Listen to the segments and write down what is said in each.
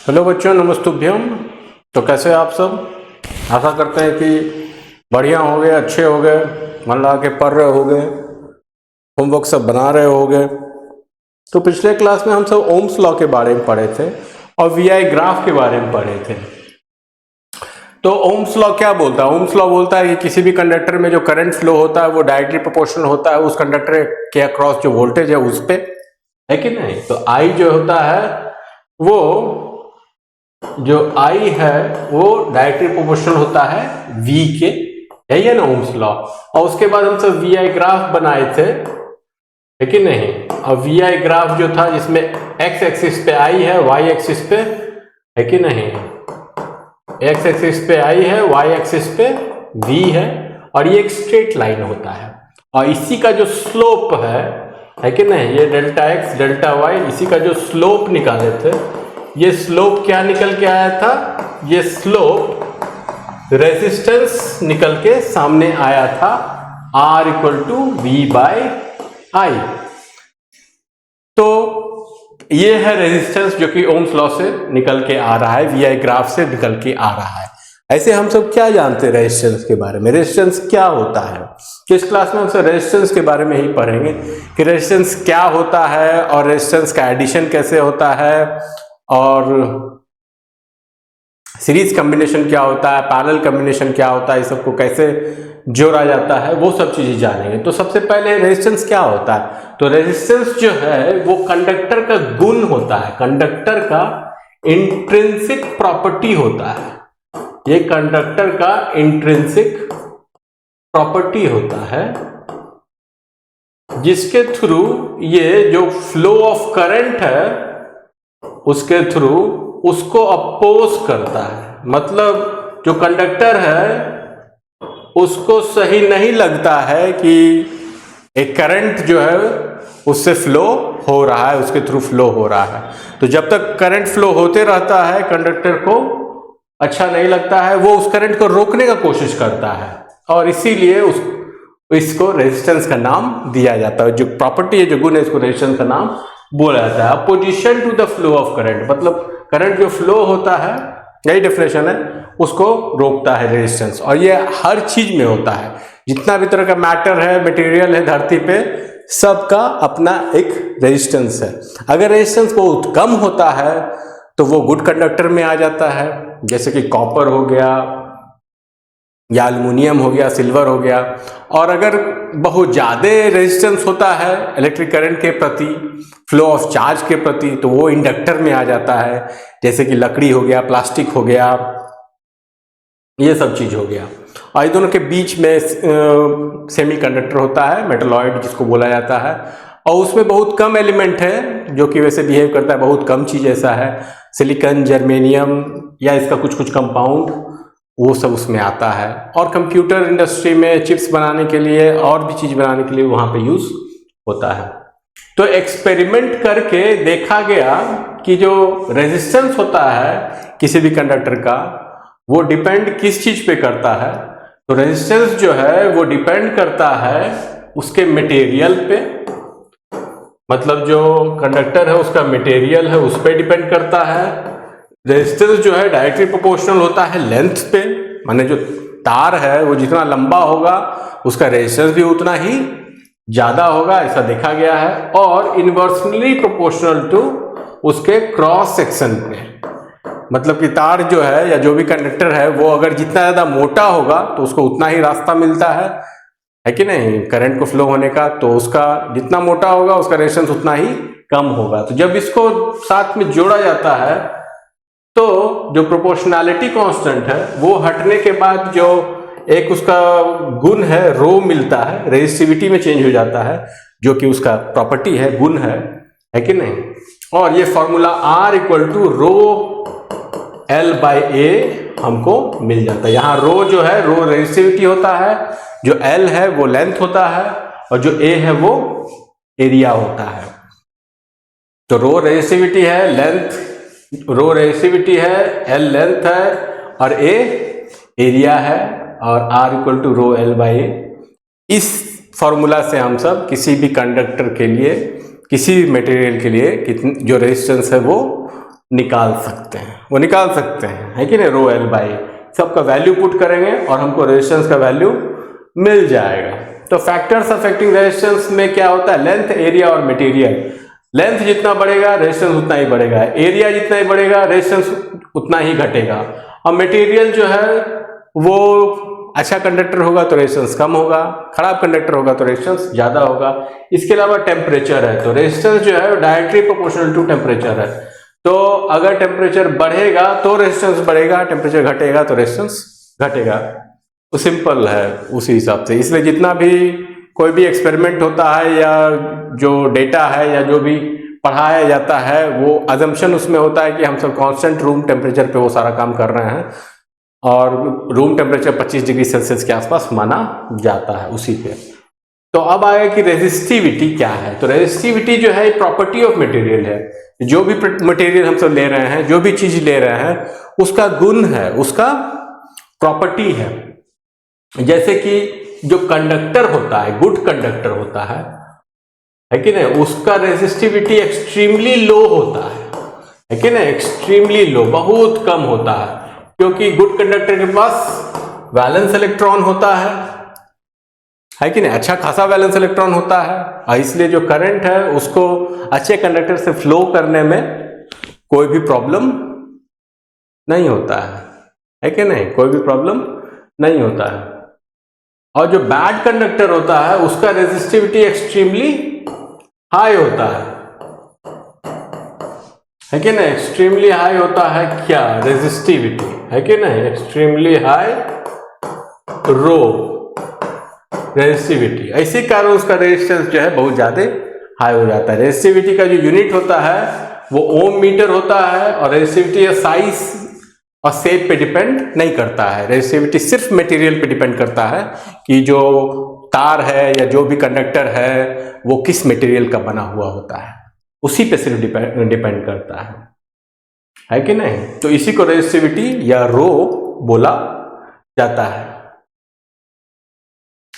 Hello बच्चों, नमस्तुभ्यम। तो कैसे आप सब? आशा करते हैं कि बढ़िया हो गए, अच्छे हो गए, मन लगा के पढ़ रहे हो गए, होमवर्क सब बना रहे हो गए। तो पिछले क्लास में हम सब ओम्स लॉ के बारे में पढ़े थे और वीआई ग्राफ के बारे में पढ़े थे। तो ओम्स लॉ क्या बोलता है? ओम्स लॉ बोलता है कि किसी भी कंडक्टर में जो करंट फ्लो होता है वो डायरेक्टली प्रोपोर्शनल होता है उस कंडक्टर के अक्रॉस जो वोल्टेज है उस पे, है कि नहीं? तो आई जो होता है वो जो I है वो डायरेक्टली प्रोपोर्शनल होता है V के, यही है ना ओम्स लॉ। और उसके बाद हम सब VI ग्राफ बनाए थे, है कि नहीं? और VI ग्राफ जो था जिसमें x एक्सिस पे I है, y एक्सिस पे, है कि नहीं? x एक्सिस पे I है, y एक्सिस पे V है, और ये एक स्ट्रेट लाइन होता है। और इसी का जो स्लोप है कि नहीं, ये डेल्टा x डेल्टा y, इसी का जो स्लोप निकाले थे, ये स्लोप क्या निकल के आया था? ये स्लोप रेजिस्टेंस निकल के सामने आया था, R equal to V by I. तो ये है रेजिस्टेंस जो कि ओम्स लॉ से निकल के आ रहा है, वीआई ग्राफ से निकल के आ रहा है। ऐसे हम सब क्या जानते हैं रेजिस्टेंस के बारे में? रेजिस्टेंस क्या होता है? तो इस क्लास में हम सब रेजिस्टेंस के बारे में ही पढ़ेंगे कि रेजिस्टेंस क्या होता है और रेजिस्टेंस का एडिशन कैसे होता है, और सीरीज कॉम्बिनेशन क्या होता है, पैरेलल कॉम्बिनेशन क्या होता है, इस सबको कैसे जोड़ा जाता है, वो सब चीजें जानेंगे। तो सबसे पहले रेजिस्टेंस क्या होता है? तो रेजिस्टेंस जो है वो कंडक्टर का गुण होता है, कंडक्टर का इंट्रिंसिक प्रॉपर्टी होता है। ये कंडक्टर का इंट्रिंसिक प्रॉपर्टी होता है जिसके थ्रू ये जो फ्लो ऑफ करंट है उसके थ्रू उसको अपोज करता है। मतलब जो कंडक्टर है उसको सही नहीं लगता है कि एक करंट जो है उससे फ्लो हो रहा है, उसके थ्रू फ्लो हो रहा है। तो जब तक करंट फ्लो होते रहता है कंडक्टर को अच्छा नहीं लगता है, वो उस करंट को रोकने का कोशिश करता है, और इसीलिए इसको रेजिस्टेंस का नाम दिया जाता है। जो प्रॉपर्टी है, जो गुण है, इसको रेजिस्टेंस का नाम बोला जाता है। Opposition to the flow of current, मतलब करंट जो फ्लो होता है, यही डेफिनेशन है, उसको रोकता है रेजिस्टेंस। और ये हर चीज में होता है, जितना भी तरह का मैटर है, मटेरियल है धरती पे, सबका अपना एक रेजिस्टेंस है। अगर रेजिस्टेंस बहुत कम होता है तो वो गुड कंडक्टर में आ जाता है, जैसे कि कॉपर हो गया या एल्युमिनियम हो गया, सिल्वर हो गया। और अगर बहुत ज़्यादा रेजिस्टेंस होता है इलेक्ट्रिक करंट के प्रति, फ्लो ऑफ चार्ज के प्रति, तो वो इंडक्टर में आ जाता है, जैसे कि लकड़ी हो गया, प्लास्टिक हो गया, ये सब चीज़ हो गया। और दोनों के बीच में सेमीकंडक्टर होता है, मेटलॉइड जिसको बोला जाता है, और उसमें बहुत कम एलिमेंट है जो कि वैसे बिहेव करता है, बहुत कम चीज़ ऐसा है, सिलिकॉन, जर्मेनियम या इसका कुछ कुछ कंपाउंड, वो सब उसमें आता है। और कंप्यूटर इंडस्ट्री में चिप्स बनाने के लिए और भी चीज़ बनाने के लिए वहाँ पे यूज़ होता है। तो एक्सपेरिमेंट करके देखा गया कि जो रेजिस्टेंस होता है किसी भी कंडक्टर का, वो डिपेंड किस चीज़ पे करता है? तो रेजिस्टेंस जो है वो डिपेंड करता है उसके मटेरियल पे, मतलब जो कंडक्टर है उसका मटेरियल है उस पर डिपेंड करता है। रेजिस्टेंस जो है डायरेक्टली प्रोपोर्शनल होता है लेंथ पे, माने जो तार है वो जितना लंबा होगा उसका रेजिस्टेंस भी उतना ही ज्यादा होगा, ऐसा देखा गया है। और इनवर्सली प्रोपोर्शनल टू उसके क्रॉस सेक्शन पे, मतलब कि तार जो है या जो भी कंडक्टर है वो अगर जितना ज्यादा मोटा होगा तो उसको उतना ही रास्ता मिलता है कि नहीं, करंट को फ्लो होने का। तो उसका जितना मोटा होगा उसका रेजिस्टेंस उतना ही कम होगा। तो जब इसको साथ में जोड़ा जाता है तो जो प्रोपोर्शनैलिटी कांस्टेंट है वो हटने के बाद जो एक उसका गुण है रो मिलता है, रेजिस्टिविटी में चेंज हो जाता है, जो कि उसका प्रॉपर्टी है, गुण है कि नहीं। और ये formula R equal to rho L by A हमको मिल जाता है। यहाँ रो जो है रो रेजिस्टिविटी होता है, जो L है वो लेंथ होता है, और जो A है वो एरिया होता है। तो रो रेजिस्टिविटी है, लेंथ रो रेजिस्टिविटी है, L लेंथ है, और A एरिया है, और R equal to rho L by A. इस फॉर्मूला से हम सब किसी भी कंडक्टर के लिए, किसी भी मटेरियल के लिए जो रेजिस्टेंस है वो निकाल सकते हैं, वो निकाल सकते हैं, है कि नहीं। रो एल बाई सबका वैल्यू पुट करेंगे और हमको रेजिस्टेंस का वैल्यू मिल जाएगा। तो फैक्टर्स अफेक्टिंग रेजिस्टेंस में क्या होता है, लेंथ, एरिया और मटेरियल। लेंथ जितना बढ़ेगा रेजिस्टेंस उतना ही बढ़ेगा, एरिया जितना ही बढ़ेगा रेजिस्टेंस उतना ही घटेगा, और मटेरियल जो है वो अच्छा कंडक्टर होगा तो रेजिस्टेंस कम होगा, खराब कंडक्टर होगा तो रेजिस्टेंस ज्यादा होगा। इसके अलावा टेम्परेचर है, तो रेजिस्टेंस जो है डायरेक्टली प्रोपोर्शनल टू टेम्परेचर है। तो अगर टेम्परेचर बढ़ेगा तो रेजिस्टेंस बढ़ेगा, टेम्परेचर घटेगा तो रेजिस्टेंस घटेगा। तो सिंपल है उसी हिसाब से। इसलिए जितना भी कोई भी एक्सपेरिमेंट होता है या जो डेटा है या जो भी पढ़ाया जाता है वो अजम्पशन उसमें होता है कि हम सब कांस्टेंट रूम टेम्परेचर पे वो सारा काम कर रहे हैं, और रूम टेम्परेचर 25 डिग्री सेल्सियस के आसपास माना जाता है उसी पे। तो अब आएगा कि रेजिस्टिविटी क्या है। तो रेजिस्टिविटी जो है प्रॉपर्टी ऑफ मटेरियल है, जो भी मटेरियल हम सब ले रहे हैं, जो भी चीज ले रहे हैं उसका गुण है, उसका प्रॉपर्टी है। जैसे कि जो कंडक्टर होता है, गुड कंडक्टर होता है कि नहीं, उसका रेजिस्टिविटी एक्सट्रीमली लो होता है कि नहीं, एक्सट्रीमली लो, बहुत कम होता है, क्योंकि गुड कंडक्टर के पास वैलेंस इलेक्ट्रॉन होता है कि नहीं, अच्छा खासा वैलेंस इलेक्ट्रॉन होता है, और इसलिए जो करंट है उसको अच्छे कंडक्टर से फ्लो करने में कोई भी प्रॉब्लम नहीं होता है कि नहीं, कोई भी प्रॉब्लम नहीं होता है। और जो बैड कंडक्टर होता है उसका रेजिस्टिविटी एक्सट्रीमली हाई होता है कि नहीं, एक्सट्रीमली हाई होता है क्या, रेजिस्टिविटी, है कि नहीं, एक्सट्रीमली हाई रो रेजिस्टिविटी। इसी कारण उसका रेजिस्टेंस जो है बहुत ज्यादा हाई हो जाता है। रेजिस्टिविटी का जो यूनिट होता है वो ओम मीटर होता है, और रेजिस्टिविटी साइज और शेप पे डिपेंड नहीं करता है। रेजिस्टिविटी सिर्फ मटेरियल पे डिपेंड करता है कि जो तार है या जो भी कंडक्टर है वो किस मटेरियल का बना हुआ होता है, उसी पे सिर्फ डिपेंड करता है कि नहीं। तो इसी को रेजिस्टिविटी या रो बोला जाता है।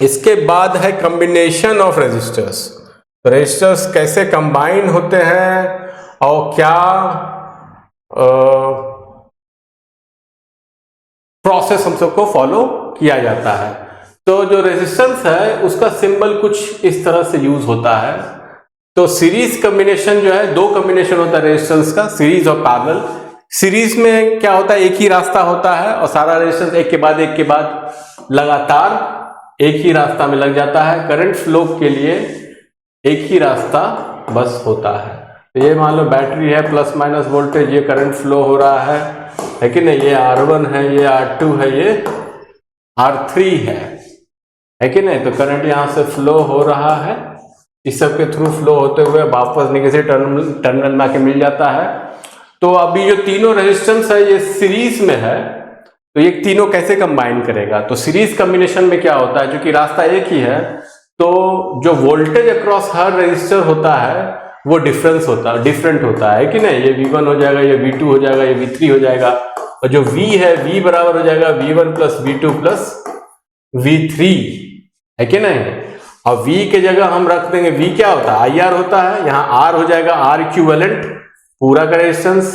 इसके बाद है कॉम्बिनेशन ऑफ रेजिस्टर्स। तो रेजिस्टर्स कैसे कंबाइन होते हैं और क्या प्रोसेस हम सबको फॉलो किया जाता है। तो जो रेजिस्टेंस है उसका सिंबल कुछ इस तरह से यूज होता है। तो सीरीज कॉम्बिनेशन जो है, दो कॉम्बिनेशन होता है रेजिस्टेंस का, सीरीज और पैरेलल। सीरीज में क्या होता है, एक ही रास्ता होता है और सारा रेजिस्टेंस एक के बाद लगातार एक ही रास्ता में लग जाता है। करंट फ्लो के लिए एक ही रास्ता बस होता है। तो ये मान लो बैटरी है, प्लस माइनस वोल्टेज, ये करंट फ्लो हो रहा है कि नहीं, ये R1 है, ये R2 है, ये R3 है कि नहीं। तो करंट यहां से फ्लो हो रहा है, इस सब के थ्रू फ्लो होते हुए वापस निगेटिव टर्मिनल में आके मिल जाता है। तो अभी जो तीनों रेजिस्टेंस है ये सीरीज में है, तो ये तीनों कैसे कंबाइन करेगा। तो सीरीज कॉम्बिनेशन में क्या होता है, क्योंकि रास्ता एक ही है तो जो वोल्टेज अक्रॉस हर रेजिस्टर होता है वो डिफरेंट होता है कि नहीं। ये V1 हो जाएगा, ये V2 हो जाएगा, ये V3 हो जाएगा, और जो V है V बराबर हो जाएगा V1 plus V2 plus V3, है कि नहीं। और V के जगह हम रख देंगे, V क्या होता है, IR होता है, यहाँ R हो जाएगा R इक्विवेलेंट पूरा का रेजिस्टेंस।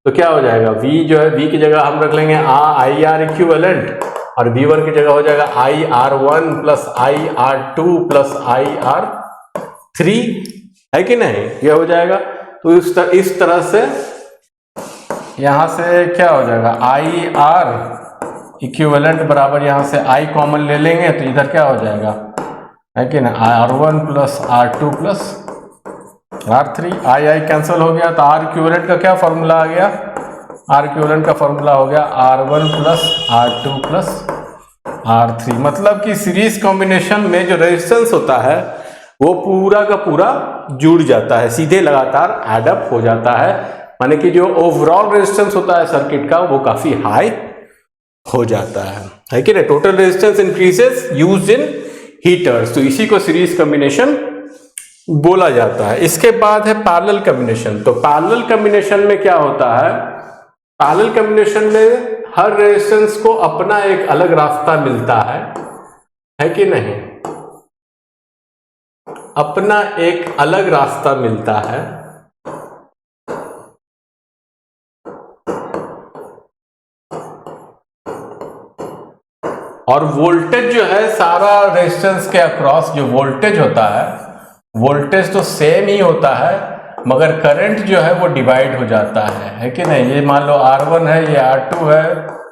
तो क्या हो जाएगा, V जो है V की जगह हम रख लेंगे IR इक्विवेलेंट, और V1 की जगह हो जाएगा IR1 plus IR2 plus IR3, है कि नहीं, ये हो जाएगा। तो इस तरह से यहां से क्या हो जाएगा, IR इक्विवेलेंट बराबर यहां से I कॉमन ले लेंगे तो इधर क्या हो जाएगा, है कि ना, R1 plus R2 plus R3, I cancel हो गया। तो R इक्विवेलेंट का क्या फॉर्मूला आ गया, R इक्विवेलेंट का फॉर्मूला हो गया R1 plus R2 plus R3। मतलब कि सीरीज कॉम्बिनेशन में जो रेजिस्टेंस होता है वो पूरा का पूरा जुड़ जाता है, सीधे लगातार एडअप हो जाता है, माने कि जो ओवरऑल रेजिस्टेंस होता है सर्किट का वो काफी हाई हो जाता है कि नहीं। Total resistance increases used in heaters, तो इसी को सीरीज कॉम्बिनेशन बोला जाता है। इसके बाद है पैरेलल कॉम्बिनेशन। तो पैरेलल कॉम्बिनेशन में क्या होता है, पैरेलल कॉम्बिनेशन में हर रेजिस्टेंस को अपना एक अलग रास्ता मिलता है कि नहीं, अपना एक अलग रास्ता मिलता है। और वोल्टेज जो है सारा रेजिस्टेंस के अक्रॉस जो वोल्टेज होता है, वोल्टेज तो सेम ही होता है, मगर करंट जो है वो डिवाइड हो जाता है कि नहीं। ये मान लो R1 है, ये R2 है,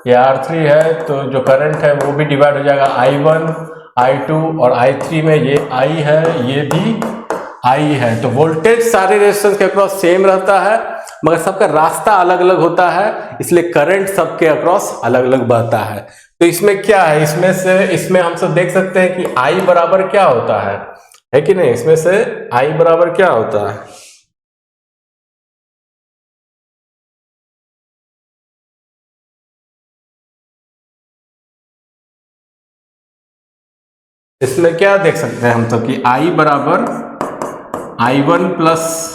ये R3 है, तो जो करंट है वो भी डिवाइड हो जाएगा, I1, I2 और I3 में ये I है, ये भी I है। तो वोल्टेज सारे रेजिस्टेंस के अक्रॉस सेम रहता है, मगर सबका रास्ता अलग अलग होता है, इसलिए करंट सबके अक्रॉस अलग अलग बहता है। तो इसमें क्या है, इसमें हम सब देख सकते हैं कि I बराबर क्या होता है कि नहीं। इसमें से I बराबर क्या होता है, इसमें क्या देख सकते हैं हम सब कि I बराबर I1 plus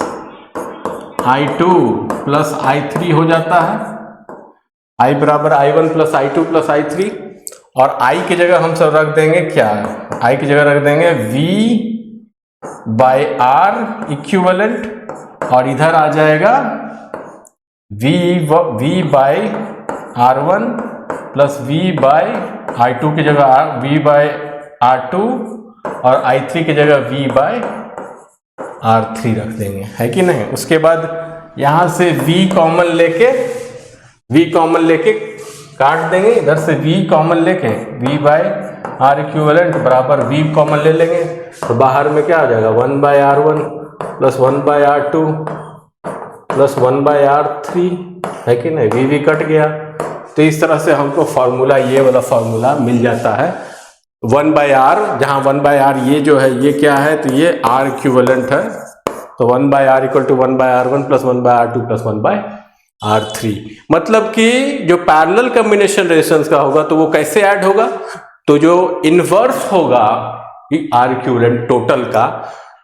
I2 plus I3 हो जाता है। I बराबर I1 plus I2 plus I3, और I की जगह हम सब रख देंगे क्या, I की जगह रख देंगे V बाय R इक्विवेलेंट, और इधर आ जाएगा V by R1 plus V by I2 की जगह V बाय R2 और I3 की जगह V बाय R3 रख देंगे, है कि नहीं। उसके बाद यहां से V कॉमन लेके काट देंगे, इधर से V कॉमन लेके V बाय R इक्विवेलेंट बराबर V कॉमन ले लेंगे, तो बाहर में क्या आ जाएगा 1 by R1 plus 1 by R2 plus 1 by R3, है कि नहीं। V कट गया, तो इस तरह से हमको फॉर्मूला, ये वाला फॉर्मूला मिल जाता है 1 बाय R, जहाँ 1 बाय R ये जो है ये क्या है, तो ये R इक्विवेलेंट है, तो 1 by R equal to 1 by R1 plus 1 by R2 plus 1 by R3। मतलब कि जो पैरेलल कॉम्बिनेशन रेजिस्टेंस का होगा तो वो कैसे ऐड होगा, तो जो इनवर्स होगा R इक्विवेलेंट टोटल का,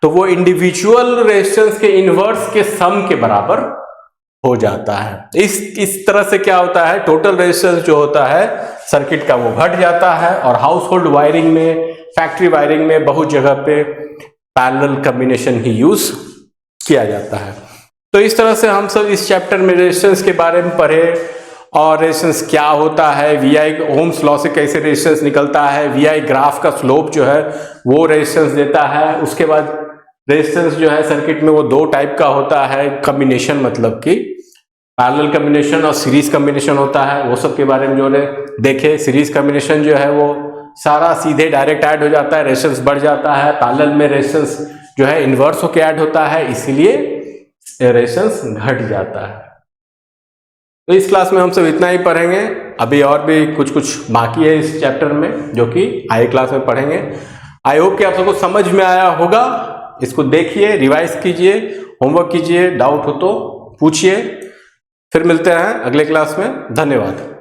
तो वो इंडिविजुअल रेजिस्टेंस के इनवर्स के सम के बराबर हो जाता है। इस तरह से क्या होता है, टोटल रेजिस्टेंस जो होता है सर्किट का वो घट जाता है, और हाउस होल्ड वायरिंग में, फैक्ट्री वायरिंग में बहुत जगह पे पैरेलल कॉम्बिनेशन ही यूज किया जाता है। तो इस तरह से हम सब इस चैप्टर में रेजिस्टेंस के बारे में पढ़े, और रेजिस्टेंस क्या होता है, VI ओम्स लॉ से कैसे रेजिस्टेंस निकलता है, VI ग्राफ का स्लोप जो है वो रेजिस्टेंस देता है। उसके बाद रेजिस्टेंस जो है सर्किट में वो दो टाइप का होता है, कॉम्बिनेशन मतलब कि पैरेलल कॉम्बिनेशन और सीरीज कॉम्बिनेशन होता है, वो सब के बारे में जो देखे। सीरीज कॉम्बिनेशन जो है वो सारा सीधे डायरेक्ट ऐड हो जाता है, रेजिस्टेंस बढ़ जाता है। पैरेलल में रेजिस्टेंस जो है इन्वर्स होकर ऐड होता है, इसलिए रेजिस्टेंस घट जाता है। तो इस क्लास में हम सब इतना ही पढ़ेंगे, अभी और भी कुछ बाकी है इस चैप्टर में जो कि आगे क्लास में पढ़ेंगे। आई होप कि आप सबको समझ में आया होगा। इसको देखिए, रिवाइज कीजिए, होमवर्क कीजिए, डाउट हो तो पूछिए। फिर मिलते हैं अगले क्लास में। धन्यवाद।